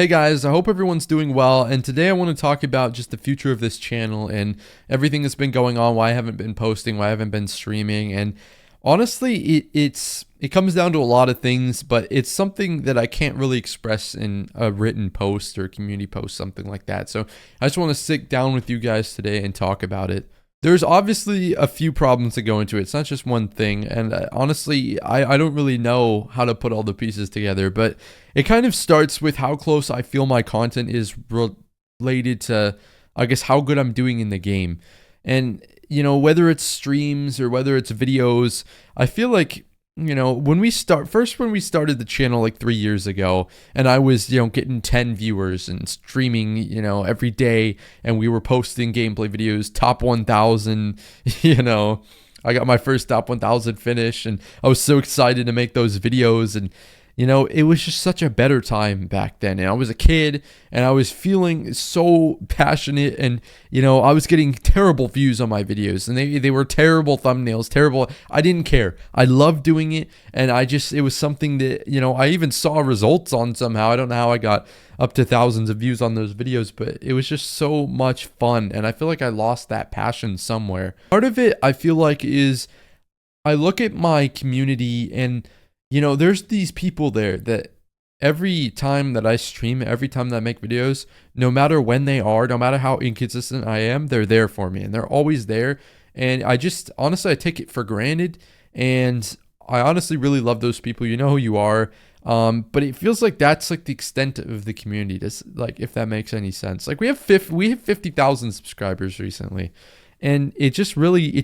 Hey guys, I hope everyone's doing well, and today I want to talk about just the future of this channel and everything that's been going on, why I haven't been posting, why I haven't been streaming, and honestly, it comes down to a lot of things, but it's something that I can't really express in a written post or community post, something like that. So I just want to sit down with you guys today and talk about it. There's obviously a few problems that go into it. It's not just one thing. And honestly, I don't really know how to put all the pieces together, but it kind of starts with how close I feel my content is related to, I guess, how good I'm doing in the game. And, whether it's streams or whether it's videos, I feel like when we started the channel like 3 years ago, and I was, getting 10 viewers and streaming, every day, and we were posting gameplay videos, top 1,000, I got my first top 1,000 finish, and I was so excited to make those videos, and it was just such a better time back then. And I was a kid and I was feeling so passionate, and, I was getting terrible views on my videos, and they were terrible thumbnails, terrible. I didn't care. I loved doing it. And it was something that, I even saw results on somehow. I don't know how I got up to thousands of views on those videos, but it was just so much fun. And I feel like I lost that passion somewhere. Part of it, I feel like, is I look at my community and, there's these people there that every time that I stream, every time that I make videos, no matter when they are, no matter how inconsistent I am, they're there for me, and they're always there. And honestly, I take it for granted. And I honestly really love those people. You know who you are. But it feels like that's like the extent of the community. Like, if that makes any sense. Like, we have 50,000 subscribers recently. And it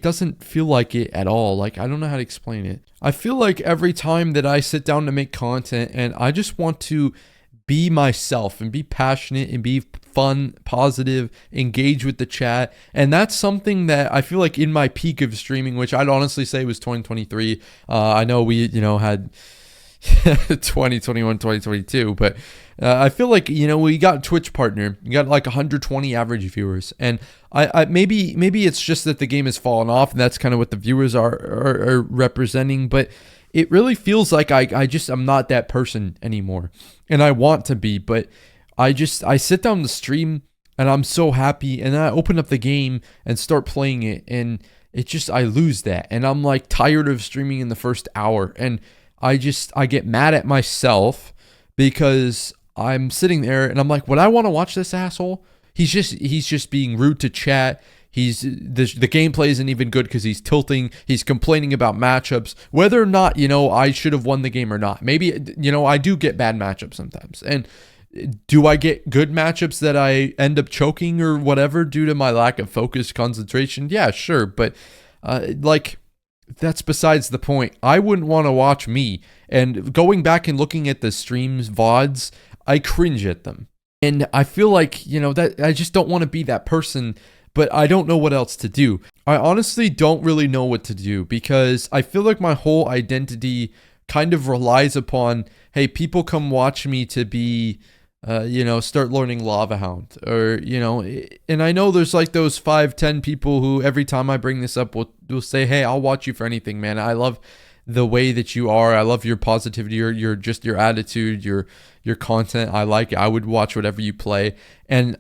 doesn't feel like it at all. Like, I don't know how to explain it. I feel like every time that I sit down to make content and I just want to be myself and be passionate and be fun, positive, engage with the chat. And that's something that I feel like in my peak of streaming, which I'd honestly say was 2023. I know we, had 2021, 2022, but I feel like, we got Twitch partner, you got like 120 average viewers, and I maybe it's just that the game has fallen off, and that's kind of what the viewers are representing. But it really feels like I'm not that person anymore, and I want to be. But I sit down to stream and I'm so happy, and then I open up the game and start playing it, and I lose that, and I'm like tired of streaming in the first hour, and I get mad at myself because I'm sitting there and I'm like, would I want to watch this asshole? He's just being rude to chat. The gameplay isn't even good because he's tilting. He's complaining about matchups, whether or not, I should have won the game or not. Maybe, I do get bad matchups sometimes. And do I get good matchups that I end up choking or whatever due to my lack of focus, concentration? Yeah, sure. But that's besides the point. I wouldn't want to watch me. And going back and looking at the streams, VODs, I cringe at them. And I feel like, that I just don't want to be that person, but I don't know what else to do. I honestly don't really know what to do because I feel like my whole identity kind of relies upon, hey, people come watch me to be, start learning Lava Hound, or, and I know there's like those 5-10 people who every time I bring this up will say, hey, I'll watch you for anything, man. I love the way that you are. I love your positivity, your attitude, your content. I like it. I would watch whatever you play. And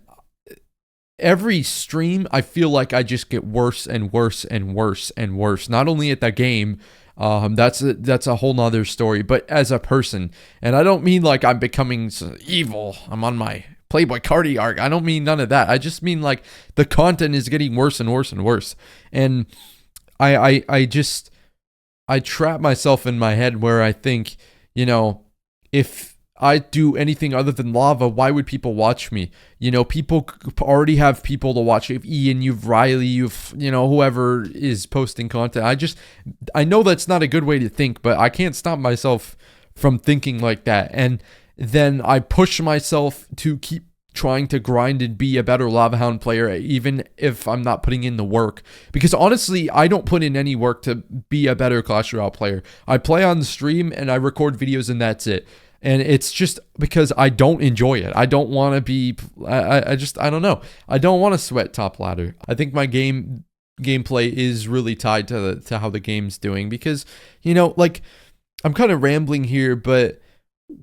every stream, I feel like I just get worse and worse and worse and worse. Not only at that game, that's a whole nother story, but as a person. And I don't mean like I'm becoming evil. I'm on my Playboy Cardi arc. I don't mean none of that. I just mean like the content is getting worse and worse and worse. And I trap myself in my head where I think, if I do anything other than lava, why would people watch me? People already have people to watch. If Ian, you've Riley, you've, whoever is posting content. I know that's not a good way to think, but I can't stop myself from thinking like that. And then I push myself to keep trying to grind and be a better Lava Hound player, even if I'm not putting in the work. Because honestly, I don't put in any work to be a better Clash Royale player. I play on the stream and I record videos and that's it. And it's just because I don't enjoy it. I don't want to be, I don't know. I don't want to sweat top ladder. I think my gameplay is really tied to how the game's doing because, I'm kind of rambling here, but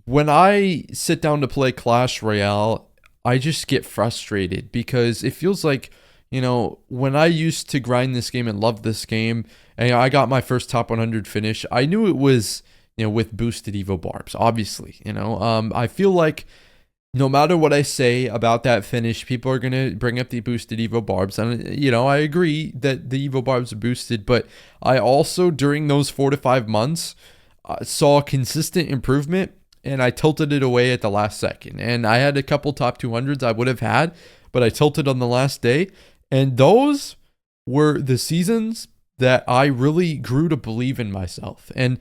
when I sit down to play Clash Royale, I just get frustrated because it feels like, when I used to grind this game and love this game, and I got my first top 100 finish, I knew it was, with boosted Evo Barbs, obviously, I feel like no matter what I say about that finish, people are going to bring up the boosted Evo Barbs. And, I agree that the Evo Barbs are boosted, but I also, during those 4 to 5 months, saw consistent improvement, and I tilted it away at the last second. And I had a couple top 200s I would have had, but I tilted on the last day. And those were the seasons that I really grew to believe in myself. And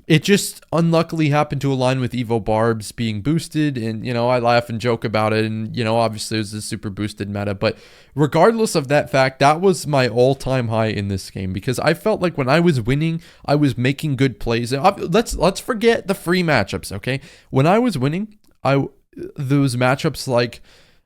it just unluckily happened to align with Evo Barbs being boosted, and I laugh and joke about it, and obviously it was a super boosted meta, but regardless of that fact, that was my all-time high in this game, because I felt like when I was winning, I was making good plays. Let's forget the free matchups, okay? When I was winning, those matchups like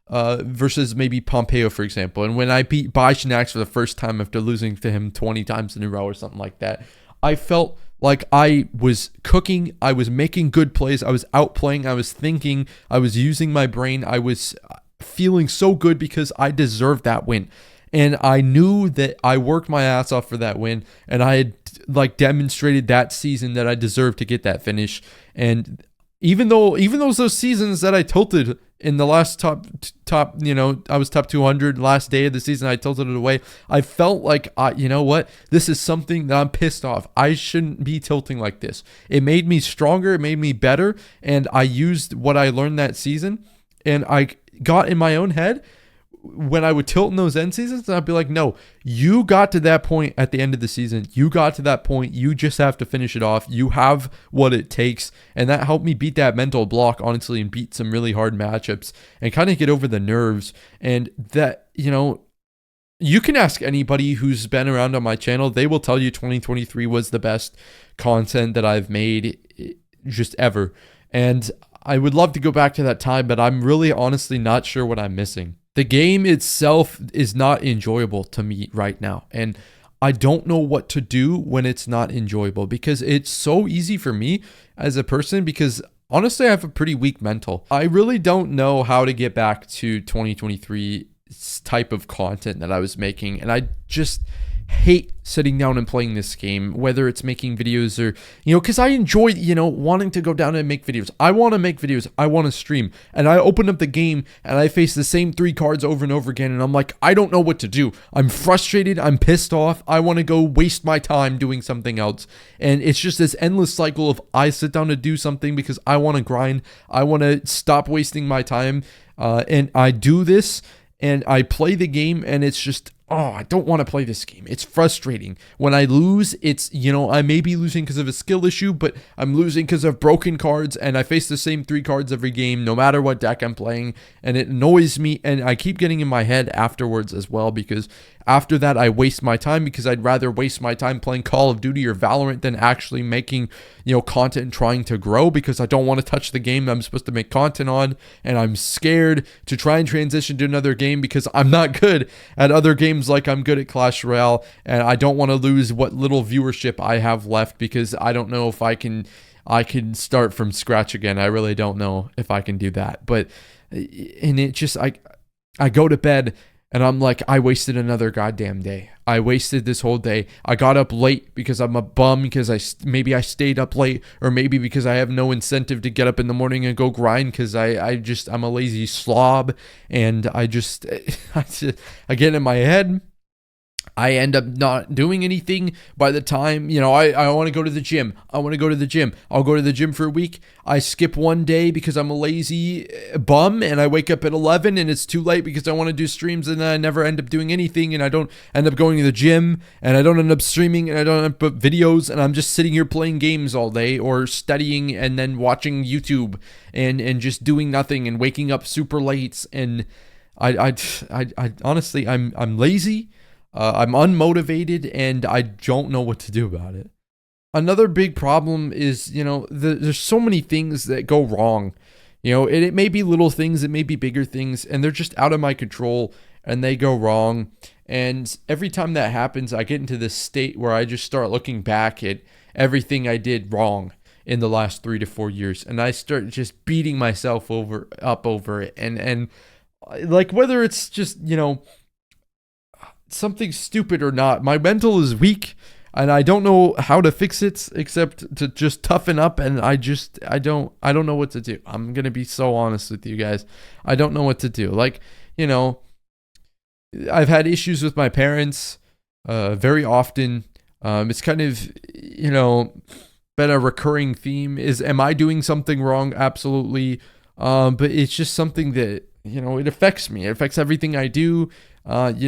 versus maybe Pompeo, for example, and when I beat Bishanax for the first time after losing to him 20 times in a row or something like that, I felt like I was cooking, I was making good plays, I was outplaying, I was thinking, I was using my brain, I was feeling so good because I deserved that win. And I knew that I worked my ass off for that win, and I had demonstrated that season that I deserved to get that finish. And even though those seasons that I tilted in the last top, I was top 200 last day of the season, I tilted it away. I felt like, what? This is something that I'm pissed off. I shouldn't be tilting like this. It made me stronger. It made me better. And I used what I learned that season, and I got in my own head when I would tilt in those end seasons, I'd be like, no, you got to that point at the end of the season. You got to that point. You just have to finish it off. You have what it takes. And that helped me beat that mental block, honestly, and beat some really hard matchups and kind of get over the nerves. And that, you can ask anybody who's been around on my channel. They will tell you 2023 was the best content that I've made just ever. And I would love to go back to that time, but I'm really honestly not sure what I'm missing. The game itself is not enjoyable to me right now, and I don't know what to do when it's not enjoyable, because it's so easy for me as a person, because honestly, I have a pretty weak mental. I really don't know how to get back to 2023 type of content that I was making, and I just hate sitting down and playing this game, whether it's making videos or, because I enjoy, wanting to go down and make videos. I want to make videos. I want to stream. And I open up the game and I face the same 3 cards over and over again. And I'm like, I don't know what to do. I'm frustrated. I'm pissed off. I want to go waste my time doing something else. And it's just this endless cycle of I sit down to do something because I want to grind. I want to stop wasting my time. And I do this and I play the game, and it's just, I don't want to play this game. It's frustrating. When I lose, it's, I may be losing because of a skill issue, but I'm losing because of broken cards, and I face the same 3 cards every game, no matter what deck I'm playing, and it annoys me, and I keep getting in my head afterwards as well, because after that, I waste my time, because I'd rather waste my time playing Call of Duty or Valorant than actually making, content and trying to grow, because I don't want to touch the game that I'm supposed to make content on, and I'm scared to try and transition to another game because I'm not good at other games like I'm good at Clash Royale, and I don't want to lose what little viewership I have left, because I don't know if I can start from scratch again. I really don't know if I can do that. But, and it just, I go to bed and I'm like, I wasted another goddamn day. I wasted this whole day. I got up late because I'm a bum, because maybe I stayed up late, or maybe because I have no incentive to get up in the morning and go grind, because I'm a lazy slob, and I get in my head. I end up not doing anything by the time, I want to go to the gym. I'll go to the gym for a week. I skip one day because I'm a lazy bum, and I wake up at 11 and it's too late because I want to do streams, and then I never end up doing anything, and I don't end up going to the gym, and I don't end up streaming, and I don't end up videos, and I'm just sitting here playing games all day, or studying and then watching YouTube and just doing nothing and waking up super late. And I honestly, I'm lazy. I'm unmotivated, and I don't know what to do about it. Another big problem is, there's so many things that go wrong. It may be little things, it may be bigger things, and they're just out of my control, and they go wrong. And every time that happens, I get into this state where I just start looking back at everything I did wrong. in the last 3 to 4 years, and I start just beating myself up over it, and like whether it's just something stupid or not, my mental is weak. And I don't know how to fix it except to just toughen up. And I don't know what to do. I'm going to be so honest with you guys. I don't know what to do. Like, I've had issues with my parents very often. It's kind of, been a recurring theme is, am I doing something wrong? Absolutely. But it's just something that, it affects me. It affects everything I do. That's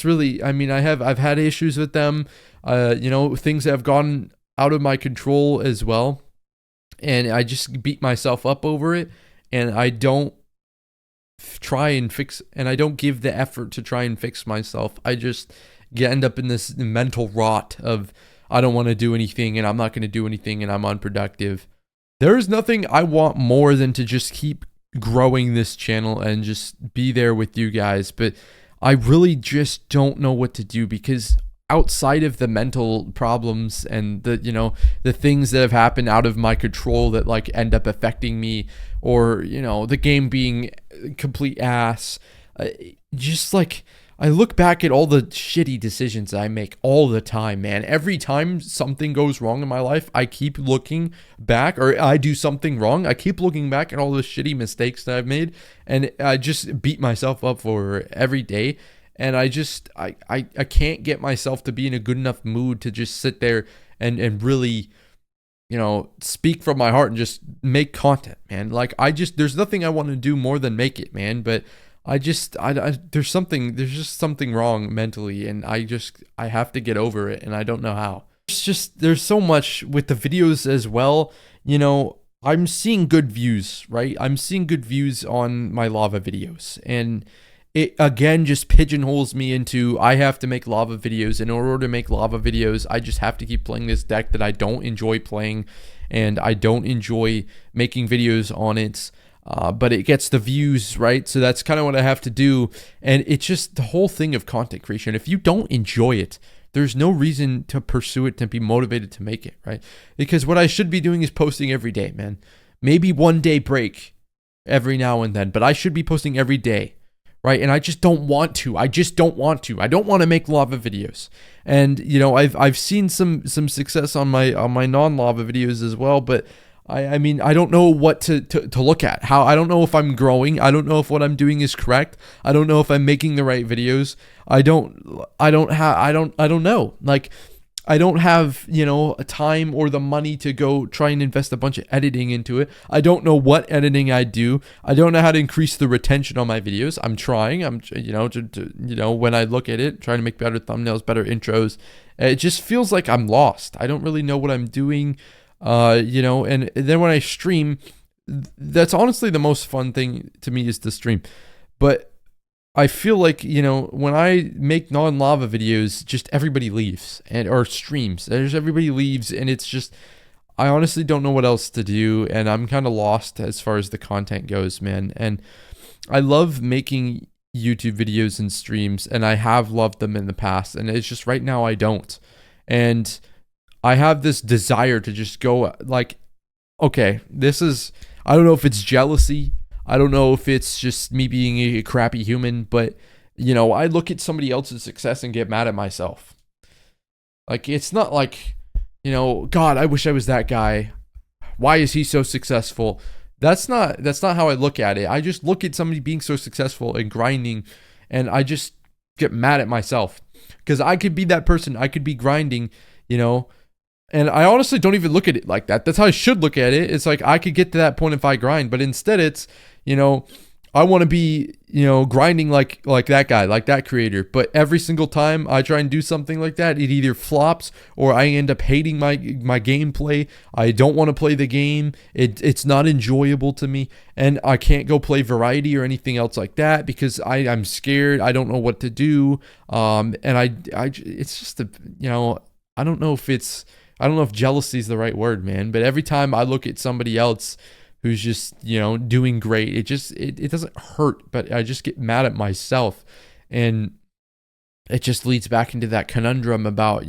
really, I've had issues with them, things that have gone out of my control as well, and I just beat myself up over it, and I don't try and fix, and I don't give the effort to try and fix myself. I just end up in this mental rot of, I don't want to do anything, and I'm not going to do anything, and I'm unproductive. There is nothing I want more than to just keep growing this channel and just be there with you guys, but I really just don't know what to do, because outside of the mental problems and the things that have happened out of my control that like end up affecting me, or the game being complete ass, just like I look back at all the shitty decisions I make all the time, man. Every time something goes wrong in my life, I keep looking back, or I do something wrong, I keep looking back at all the shitty mistakes that I've made, and I just beat myself up for every day. And I can't get myself to be in a good enough mood to just sit there and really, speak from my heart and just make content, man. Like there's nothing I want to do more than make it, man. But there's just something wrong mentally, and I have to get over it, and I don't know how. There's so much with the videos as well. I'm seeing good views, right? I'm seeing good views on my lava videos, and it again just pigeonholes me into, I have to make lava videos. In order to make lava videos, I just have to keep playing this deck that I don't enjoy playing, and I don't enjoy making videos on it. But it gets the views, right? So that's kind of what I have to do. And it's just the whole thing of content creation. If you don't enjoy it, there's no reason to pursue it, to be motivated to make it, right? Because what I should be doing is posting every day, man. Maybe one day break every now and then, but I should be posting every day, right? And I just don't want to. I don't want to make lava videos. And I've seen some success on my non-lava videos as well, but I don't know what to look at. I don't know if I'm growing. I don't know if what I'm doing is correct. I don't know if I'm making the right videos. I don't know. Like, I don't have, a time or the money to go try and invest a bunch of editing into it. I don't know what editing I do. I don't know how to increase the retention on my videos. I'm trying. When I look at it, trying to make better thumbnails, better intros. It just feels like I'm lost. I don't really know what I'm doing. And then when I stream, that's honestly the most fun thing to me, is to stream. But I feel like, when I make non-lava videos, just everybody leaves, or streams. Everybody leaves, and it's just, I honestly don't know what else to do, and I'm kind of lost as far as the content goes, man. And I love making YouTube videos and streams, and I have loved them in the past, and it's just right now I don't. And I have this desire to just go like, okay, I don't know if it's jealousy. I don't know if it's just me being a crappy human, but I look at somebody else's success and get mad at myself. Like, it's not like, God, I wish I was that guy. Why is he so successful? That's not how I look at it. I just look at somebody being so successful and grinding, and I just get mad at myself, because I could be that person. I could be grinding, and I honestly don't even look at it like that. That's how I should look at it. It's like, I could get to that point if I grind, but instead it's, I want to be, grinding like that guy, like that creator. But every single time I try and do something like that, it either flops, or I end up hating my gameplay. I don't want to play the game. It's not enjoyable to me, and I can't go play variety or anything else like that, because I'm scared. I don't know what to do. And it's just I don't know if jealousy is the right word, man. But every time I look at somebody else who's just, doing great, it doesn't hurt, but I just get mad at myself. And it just leads back into that conundrum about,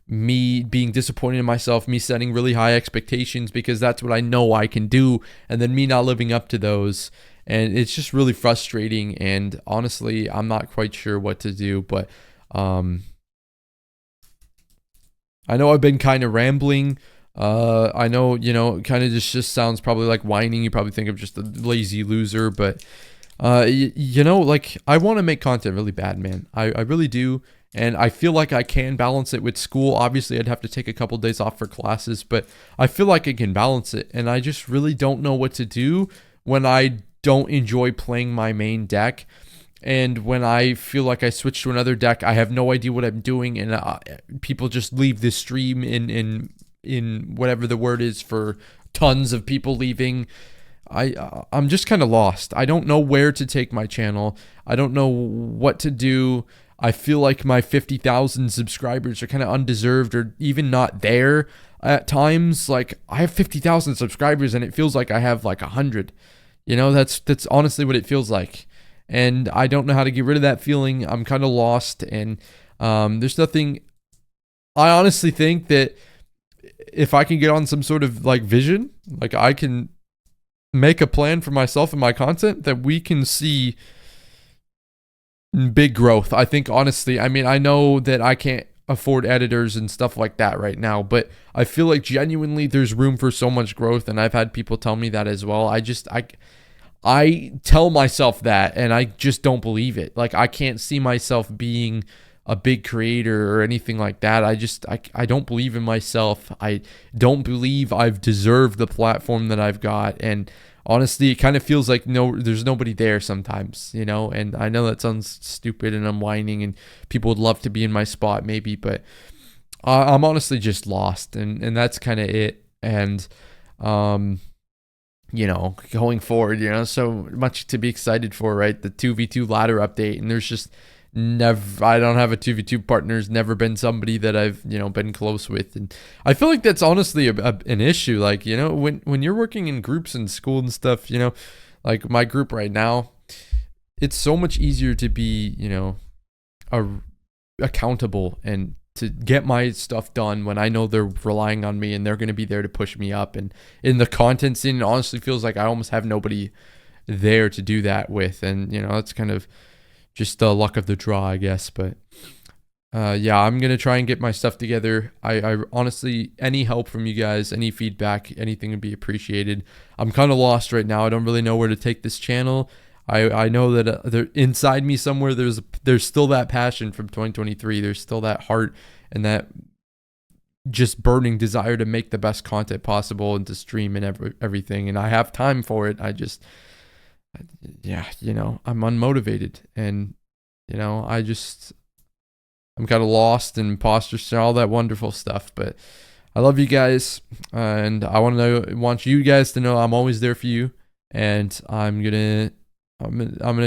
me being disappointed in myself, me setting really high expectations because that's what I know I can do, and then me not living up to those. And it's just really frustrating. And honestly, I'm not quite sure what to do, but I know I've been kind of rambling. I know, kind of just sounds probably like whining. You probably think I'm just a lazy loser, but like I want to make content really bad, man. I really do. And I feel like I can balance it with school. Obviously, I'd have to take a couple days off for classes, but I feel like I can balance it. And I just really don't know what to do when I don't enjoy playing my main deck. And when I feel like I switch to another deck, I have no idea what I'm doing. And people just leave the stream in whatever the word is for tons of people leaving. I'm just kind of lost. I don't know where to take my channel. I don't know what to do. I feel like my 50,000 subscribers are kind of undeserved or even not there at times. Like I have 50,000 subscribers and it feels like I have like 100. That's honestly what it feels like. And I don't know how to get rid of that feeling. I'm kind of lost, and there's nothing. I honestly think that if I can get on some sort of like vision, like I can make a plan for myself and my content, that we can see big growth. I think honestly, I mean, I know that I can't afford editors and stuff like that right now, but I feel like genuinely there's room for so much growth, and I've had people tell me that as well. I tell myself that, and I just don't believe it. Like I can't see myself being a big creator or anything like that. I don't believe in myself. I don't believe I've deserved the platform that I've got. And honestly, it kind of feels like there's nobody there sometimes, and I know that sounds stupid and I'm whining and people would love to be in my spot maybe, but I'm honestly just lost, and that's kind of it. And, going forward, so much to be excited for, right? The 2v2 ladder update, and there's just I don't have a 2v2 partner. There's never been somebody that I've been close with, and I feel like that's honestly an issue. Like when you're working in groups in school and stuff, like my group right now, it's so much easier to be accountable and to get my stuff done when I know they're relying on me and they're going to be there to push me up. And in the content scene, it honestly feels like I almost have nobody there to do that with, and that's kind of just the luck of the draw, I guess. But yeah, I'm going to try and get my stuff together. I honestly, any help from you guys, any feedback, anything would be appreciated. I'm kind of lost right now. I don't really know where to take this channel. I know that there, inside me somewhere, there's still that passion from 2023. There's still that heart and that just burning desire to make the best content possible and to stream and everything. And I have time for it. I'm unmotivated, and I'm kind of lost and imposter syndrome, all that wonderful stuff. But I love you guys, and I want you guys to know I'm always there for you, and I'm gonna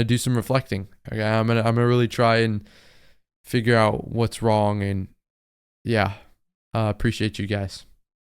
do some reflecting. Okay, I'm gonna really try and figure out what's wrong, and yeah, appreciate you guys.